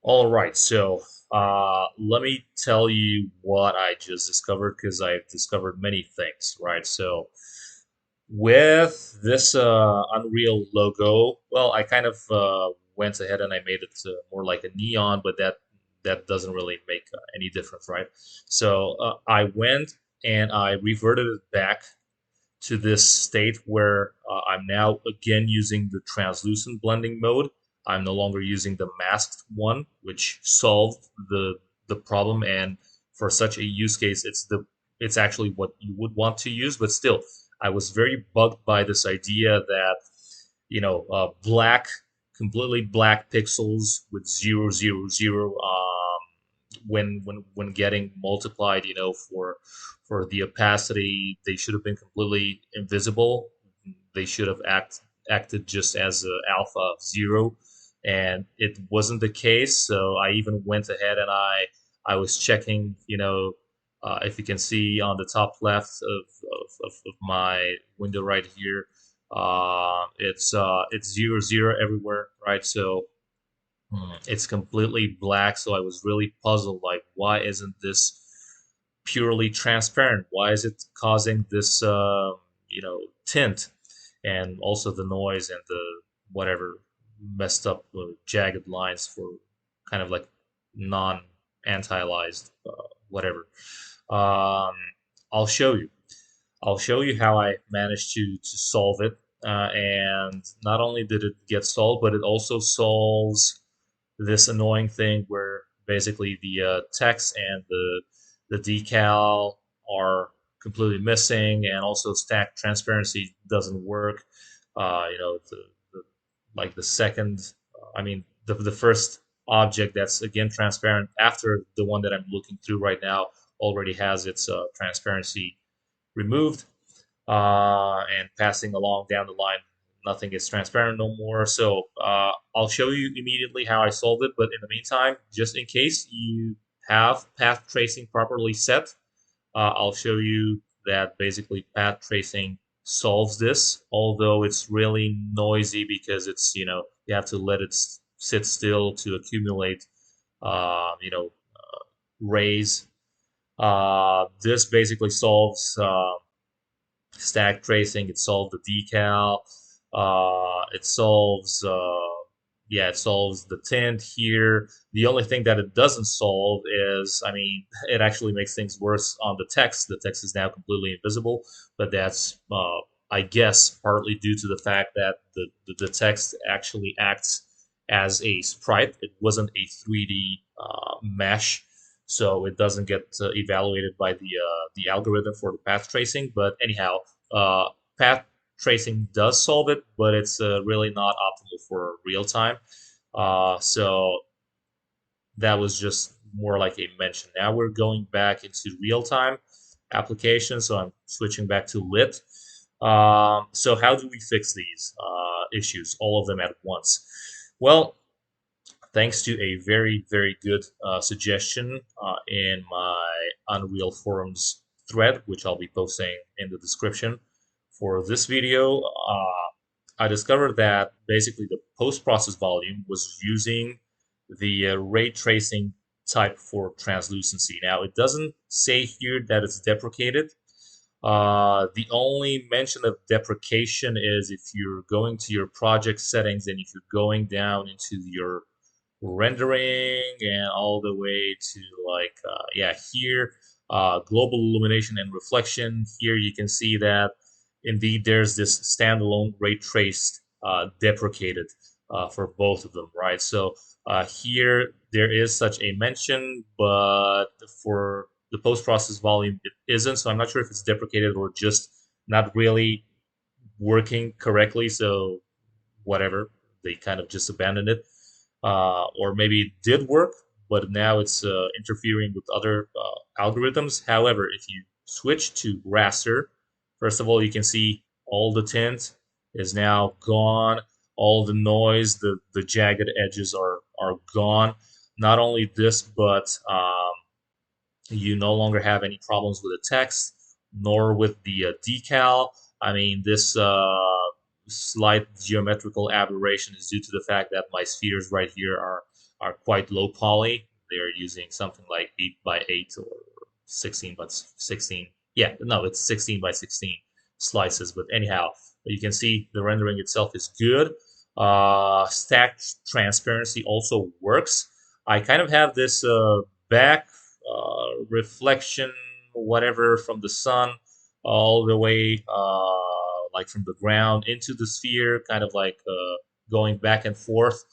All right, so let me tell you what I just discovered because I've discovered many things, right? So with this Unreal logo, well, I kind of went ahead and I made it more like a neon, but that doesn't really make any difference, right? So I went and I reverted it back to this state where I'm now again using the translucent blending mode. I'm no longer using the masked one, which solved the problem. And for such a use case, it's actually what you would want to use. But still, I was very bugged by this idea that black, completely black pixels with 000 when getting multiplied, for the opacity, they should have been completely invisible. They should have acted just as a alpha of zero, and it wasn't the case. So I even went ahead and I was checking, if you can see on the top left of my window right here, it's 0 0 everywhere, right? So it's completely black, so I was really puzzled. Like, why isn't this purely transparent? Why is it causing this, tint, and also the noise and the whatever messed up jagged lines for kind of like non-anti-aliased, whatever. Um, I'll show you. I'll show you how I managed to solve it. And not only did it get solved, but it also solves this annoying thing where basically the text and the decal are completely missing, and also stack transparency doesn't work. The like the second, I mean, the first object that's again transparent after the one that I'm looking through right now already has its transparency removed, and passing along down the line, nothing is transparent no more. So I'll show you immediately how I solved it. But in the meantime, just in case you have path tracing properly set, I'll show you that basically path tracing solves this. Although it's really noisy because you have to let it sit still to accumulate, rays. This basically solves stack tracing. It solved the decal. It solves, yeah, it solves the tint here. The only thing that it doesn't solve is, I mean, it actually makes things worse on the text. The text is now completely invisible, but that's, I guess, partly due to the fact that the text actually acts as a sprite. It wasn't a 3D mesh, so it doesn't get evaluated by the algorithm for the path tracing. But anyhow, uh, path tracing does solve it, but it's really not optimal for real time. So that was just more like a mention. Now we're going back into real time application. So I'm switching back to lit. So how do we fix these issues, all of them at once? Well, thanks to a very, very good suggestion in my Unreal Forums thread, which I'll be posting in the description for this video. I discovered that basically the post process volume was using the ray tracing type for translucency. Now, it doesn't say here that it's deprecated. The only mention of deprecation is if you're going to your project settings and if you're going down into your rendering and all the way to like yeah, here, global illumination and reflection. Here you can see that indeed there's this standalone ray traced deprecated for both of them, right? So here there is such a mention, but for the post process volume it isn't. So I'm not sure if it's deprecated or just not really working correctly. So whatever, they kind of just abandoned it, or maybe it did work, but now it's interfering with other algorithms. However, if you switch to raster, first of all, you can see all the tint is now gone. All the noise, the jagged edges are gone. Not only this, but you no longer have any problems with the text, nor with the decal. I mean, this. slight geometrical aberration is due to the fact that my spheres right here are quite low poly. They're using something like 8 by 8 or 16 by 16. Yeah, no, it's 16 by 16 slices. But anyhow, you can see the rendering itself is good. Stack transparency also works. I kind of have this back reflection, whatever, from the sun all the way like from the ground into the sphere, kind of like going back and forth,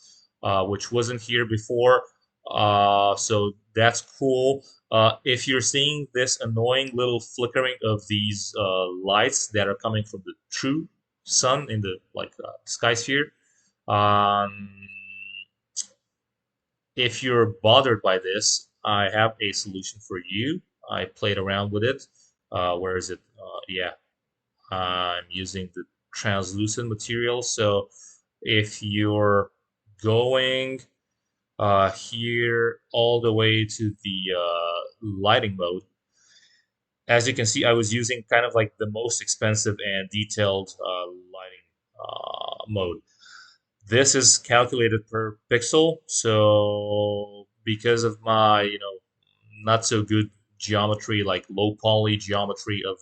which wasn't here before. So that's cool. If you're seeing this annoying little flickering of these lights that are coming from the true sun in the like sky sphere, um, if you're bothered by this, I have a solution for you. I played around with it. Where is it? Yeah, I'm using the translucent material. So if you're going here all the way to the lighting mode, as you can see, I was using kind of like the most expensive and detailed lighting mode. This is calculated per pixel, so because of my, not so good geometry, like low poly geometry of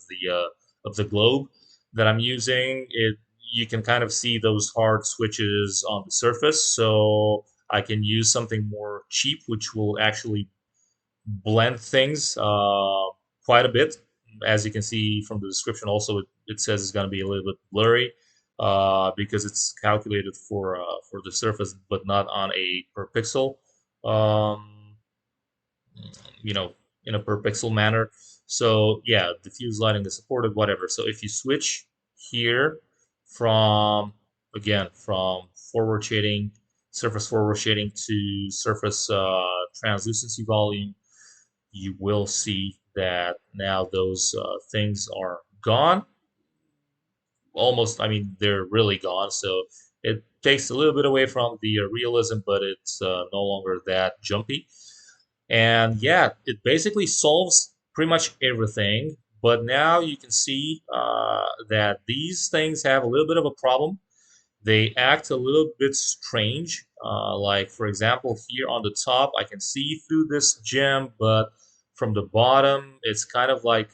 the globe that I'm using, it you can kind of see those hard switches on the surface. So I can use something more cheap, which will actually blend things quite a bit. As you can see from the description, also it says it's going to be a little bit blurry because it's calculated for the surface, but not on a per pixel. Um, you know, in a per pixel manner. So yeah, diffuse lighting is supported, whatever. So if you switch here from again from forward shading, surface forward shading to surface translucency volume, you will see that now those things are gone. Almost, I mean, they're really gone. So it takes a little bit away from the realism, but it's no longer that jumpy. And yeah, it basically solves pretty much everything. But now you can see that these things have a little bit of a problem. They act a little bit strange. Like, for example, here on the top, I can see through this gem, but from the bottom, it's kind of like,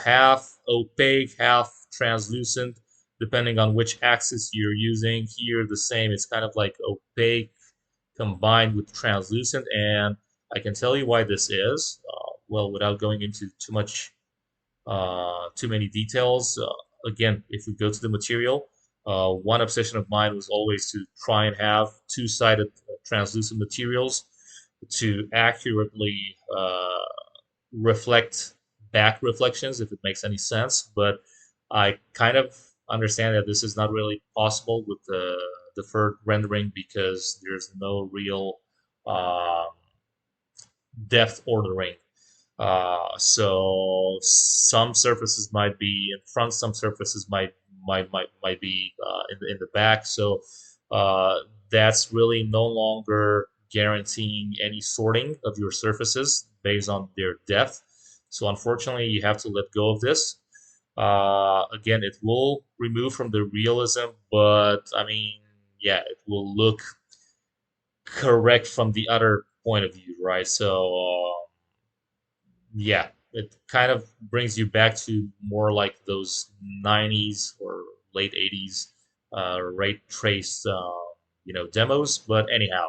half opaque, half translucent, depending on which axis you're using. Here, the same, it's kind of like opaque combined with translucent, and I can tell you why this is. Well, without going into too many details. Again, if we go to the material, one obsession of mine was always to try and have two-sided translucent materials to accurately reflect back reflections, if it makes any sense. But I kind of understand that this is not really possible with the deferred rendering because there's no real um, depth ordering. So some surfaces might be in front, some surfaces might be in the back. So uh, that's really no longer guaranteeing any sorting of your surfaces based on their depth. So unfortunately, you have to let go of this. Again, it will remove from the realism, but I mean, yeah, it will look correct from the other point of view, right? So yeah, it kind of brings you back to more like those 90s or late 80s ray traced demos. But anyhow,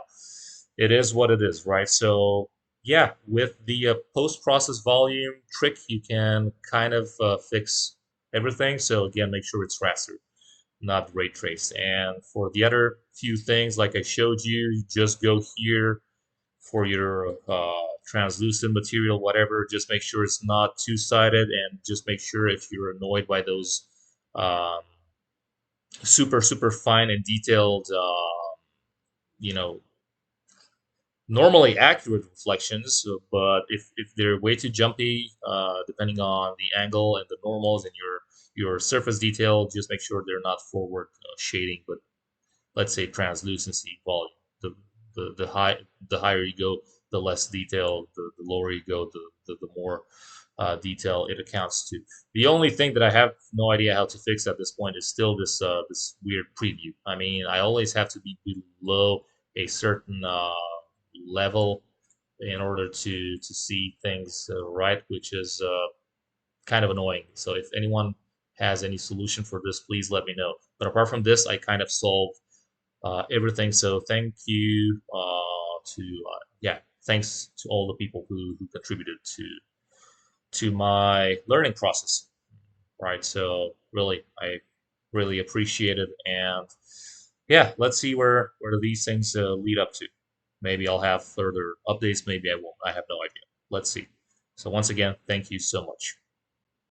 it is what it is, right? So yeah, with the post process volume trick, you can kind of fix everything. So again, make sure it's raster, not ray traced. And for the other few things, like I showed you, you just go here for your translucent material, whatever. Just make sure it's not two-sided, and just make sure if you're annoyed by those um, super fine and detailed, you know, normally accurate reflections, but if they're way too jumpy, depending on the angle and the normals and your surface detail, just make sure they're not forward shading, but let's say translucency volume. The the higher you go, the less detailed. The lower you go, the more detail it accounts to. The only thing that I have no idea how to fix at this point is still this weird preview. I mean, I always have to be below a certain level in order to see things right, which is kind of annoying. So if anyone has any solution for this, please let me know. But apart from this, I kind of solved everything. So thank you to yeah, thanks to all the people who contributed to my learning process. Right. So really, I really appreciate it, and yeah, let's see where these things lead up to. Maybe I'll have further updates. Maybe I won't. I have no idea. Let's see. So once again, thank you so much.